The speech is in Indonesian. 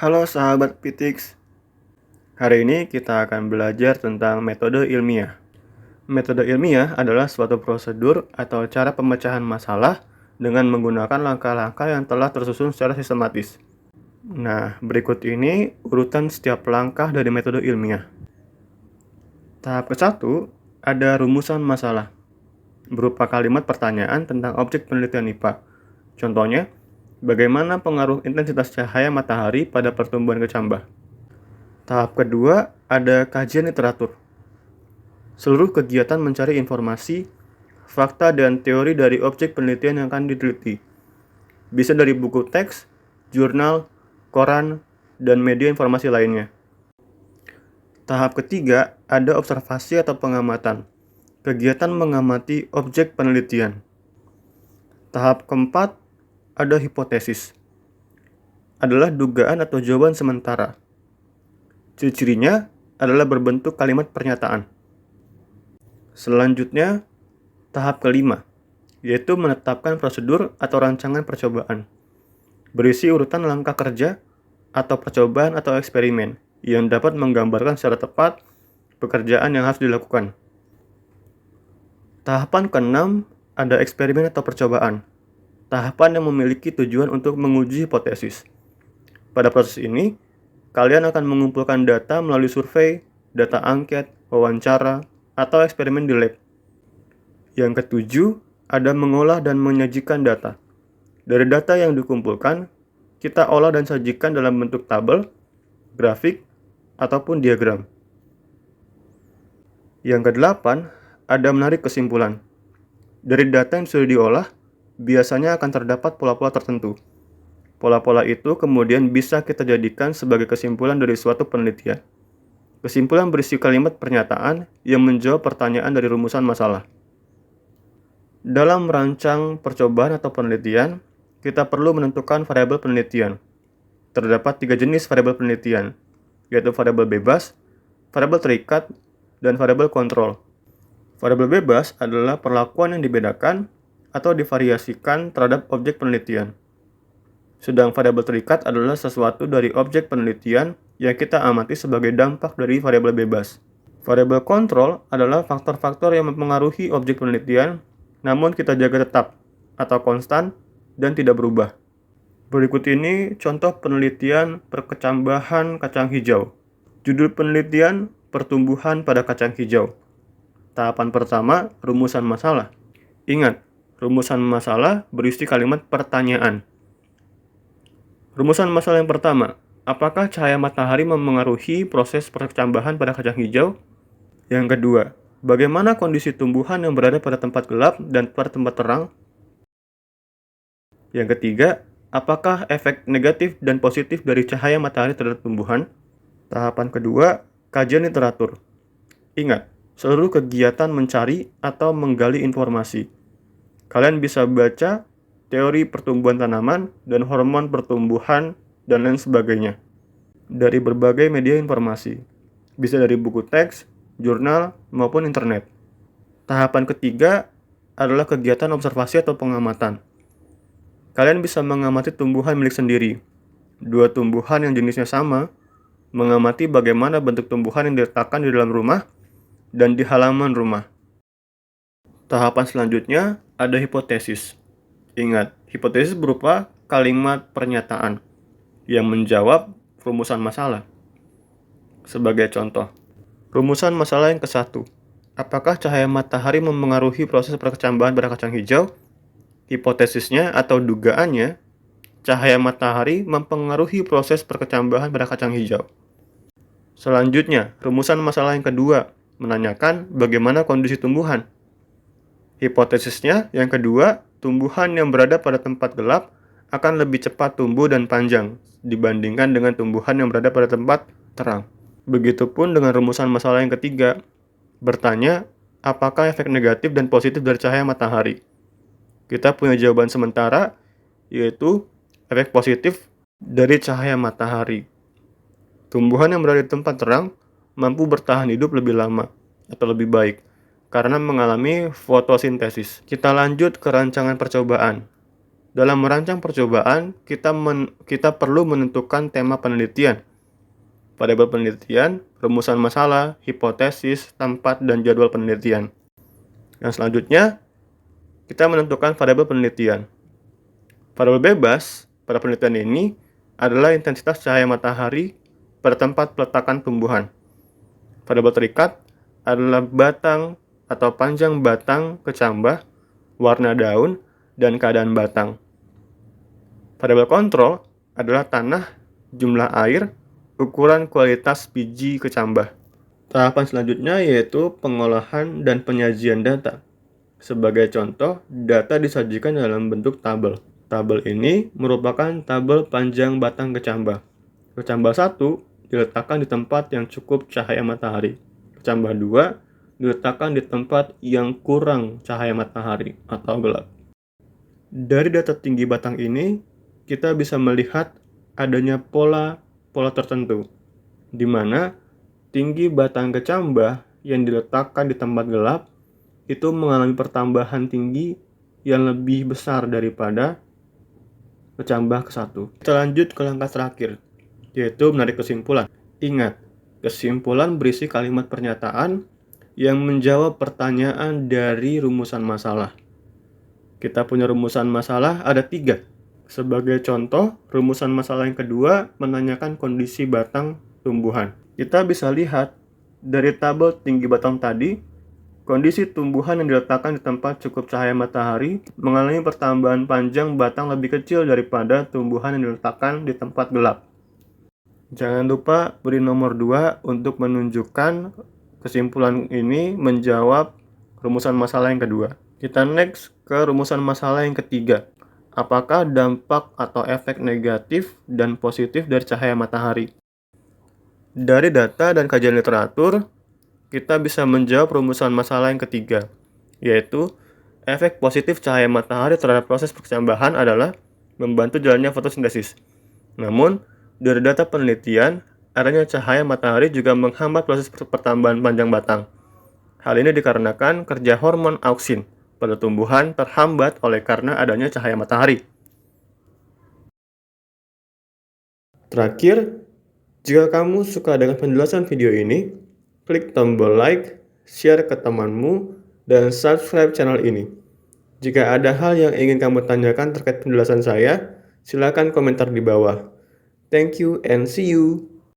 Halo sahabat Pitix, hari ini kita akan belajar tentang metode ilmiah. Metode ilmiah adalah suatu prosedur atau cara pemecahan masalah dengan menggunakan langkah-langkah yang telah tersusun secara sistematis. Nah, berikut ini urutan setiap langkah dari metode ilmiah. Tahap ke-1 ada rumusan masalah, berupa kalimat pertanyaan tentang objek penelitian IPA. Contohnya, bagaimana pengaruh intensitas cahaya matahari pada pertumbuhan kecambah? Tahap kedua ada kajian literatur. Seluruh kegiatan mencari informasi, fakta, dan teori dari objek penelitian yang akan diteliti. Bisa dari buku teks, jurnal, koran, dan media informasi lainnya. Tahap ketiga ada observasi atau pengamatan. Kegiatan mengamati objek penelitian. Tahap keempat ada hipotesis. Adalah dugaan atau jawaban sementara. Ciri-cirinya adalah berbentuk kalimat pernyataan. Selanjutnya, tahap kelima, yaitu menetapkan prosedur atau rancangan percobaan. Berisi urutan langkah kerja atau percobaan atau eksperimen yang dapat menggambarkan secara tepat pekerjaan yang harus dilakukan. Tahapan keenam, ada eksperimen atau percobaan. Tahapan yang memiliki tujuan untuk menguji hipotesis. Pada proses ini, kalian akan mengumpulkan data melalui survei, data angket, wawancara, atau eksperimen di lab. Yang ketujuh, ada mengolah dan menyajikan data. Dari data yang dikumpulkan, kita olah dan sajikan dalam bentuk tabel, grafik, ataupun diagram. Yang kedelapan, ada menarik kesimpulan. Dari data yang sudah diolah, biasanya akan terdapat pola-pola tertentu. Pola-pola itu kemudian bisa kita jadikan sebagai kesimpulan dari suatu penelitian. Kesimpulan berisi kalimat pernyataan yang menjawab pertanyaan dari rumusan masalah. Dalam merancang percobaan atau penelitian, kita perlu menentukan variabel penelitian. Terdapat 3 jenis variabel penelitian, yaitu variabel bebas, variabel terikat, dan variabel kontrol. Variabel bebas adalah perlakuan yang dibedakan atau divariasikan terhadap objek penelitian. Sedang variabel terikat adalah sesuatu dari objek penelitian yang kita amati sebagai dampak dari variabel bebas. Variabel kontrol adalah faktor-faktor yang mempengaruhi objek penelitian, namun kita jaga tetap atau konstan dan tidak berubah. Berikut ini contoh penelitian perkecambahan kacang hijau. Judul penelitian pertumbuhan pada kacang hijau. Tahapan pertama, rumusan masalah. Ingat, rumusan masalah berisi kalimat pertanyaan. Rumusan masalah yang pertama, apakah cahaya matahari memengaruhi proses perkecambahan pada kacang hijau? Yang kedua, bagaimana kondisi tumbuhan yang berada pada tempat gelap dan pada tempat terang? Yang ketiga, apakah efek negatif dan positif dari cahaya matahari terhadap tumbuhan? Tahapan kedua, kajian literatur. Ingat, seluruh kegiatan mencari atau menggali informasi. Kalian bisa baca teori pertumbuhan tanaman dan hormon pertumbuhan, dan lain sebagainya. Dari berbagai media informasi. Bisa dari buku teks, jurnal, maupun internet. Tahapan ketiga adalah kegiatan observasi atau pengamatan. Kalian bisa mengamati tumbuhan milik sendiri. 2 tumbuhan yang jenisnya sama, mengamati bagaimana bentuk tumbuhan yang diletakkan di dalam rumah dan di halaman rumah. Tahapan selanjutnya ada hipotesis. Ingat, hipotesis berupa kalimat pernyataan yang menjawab rumusan masalah. Sebagai contoh, rumusan masalah yang ke-1. Apakah cahaya matahari memengaruhi proses perkecambahan pada kacang hijau? Hipotesisnya atau dugaannya, cahaya matahari mempengaruhi proses perkecambahan pada kacang hijau. Selanjutnya, rumusan masalah yang kedua menanyakan bagaimana kondisi tumbuhan. Hipotesisnya yang kedua, tumbuhan yang berada pada tempat gelap akan lebih cepat tumbuh dan panjang dibandingkan dengan tumbuhan yang berada pada tempat terang. Begitupun dengan rumusan masalah yang ketiga, bertanya apakah efek negatif dan positif dari cahaya matahari. Kita punya jawaban sementara, yaitu efek positif dari cahaya matahari. Tumbuhan yang berada di tempat terang mampu bertahan hidup lebih lama atau lebih baik karena mengalami fotosintesis. Kita lanjut ke rancangan percobaan. Dalam merancang percobaan, kita perlu menentukan tema penelitian, variabel penelitian, rumusan masalah, hipotesis, tempat, dan jadwal penelitian. Yang selanjutnya, kita menentukan variabel penelitian. Variabel bebas pada penelitian ini adalah intensitas cahaya matahari pada tempat peletakan tumbuhan. Variabel terikat adalah batang atau panjang batang kecambah, warna daun, dan keadaan batang. Variabel kontrol adalah tanah, jumlah air, ukuran kualitas biji kecambah. Tahapan selanjutnya yaitu pengolahan dan penyajian data. Sebagai contoh, data disajikan dalam bentuk tabel. Tabel ini merupakan tabel panjang batang kecambah. Kecambah 1 diletakkan di tempat yang cukup cahaya matahari. Kecambah 2 diletakkan di tempat yang kurang cahaya matahari atau gelap. Dari data tinggi batang ini, kita bisa melihat adanya pola tertentu, di mana tinggi batang kecambah yang diletakkan di tempat gelap itu mengalami pertambahan tinggi yang lebih besar daripada kecambah ke-1. Kita lanjut ke langkah terakhir, yaitu menarik kesimpulan. Ingat, kesimpulan berisi kalimat pernyataan yang menjawab pertanyaan dari rumusan masalah. Kita punya rumusan masalah ada 3. Sebagai contoh, rumusan masalah yang kedua menanyakan kondisi batang tumbuhan. Kita bisa lihat dari tabel tinggi batang tadi, kondisi tumbuhan yang diletakkan di tempat cukup cahaya matahari mengalami pertambahan panjang batang lebih kecil daripada tumbuhan yang diletakkan di tempat gelap. Jangan lupa beri nomor 2 untuk menunjukkan kesimpulan ini menjawab rumusan masalah yang kedua. Kita next ke rumusan masalah yang ketiga. Apakah dampak atau efek negatif dan positif dari cahaya matahari? Dari data dan kajian literatur, kita bisa menjawab rumusan masalah yang ketiga, yaitu efek positif cahaya matahari terhadap proses percambahan adalah membantu jalannya fotosintesis. Namun, dari data penelitian, adanya cahaya matahari juga menghambat proses pertambahan panjang batang. Hal ini dikarenakan kerja hormon auksin pada tumbuhan terhambat oleh karena adanya cahaya matahari. Terakhir, jika kamu suka dengan penjelasan video ini, klik tombol like, share ke temanmu, dan subscribe channel ini. Jika ada hal yang ingin kamu tanyakan terkait penjelasan saya, silakan komentar di bawah. Thank you and see you.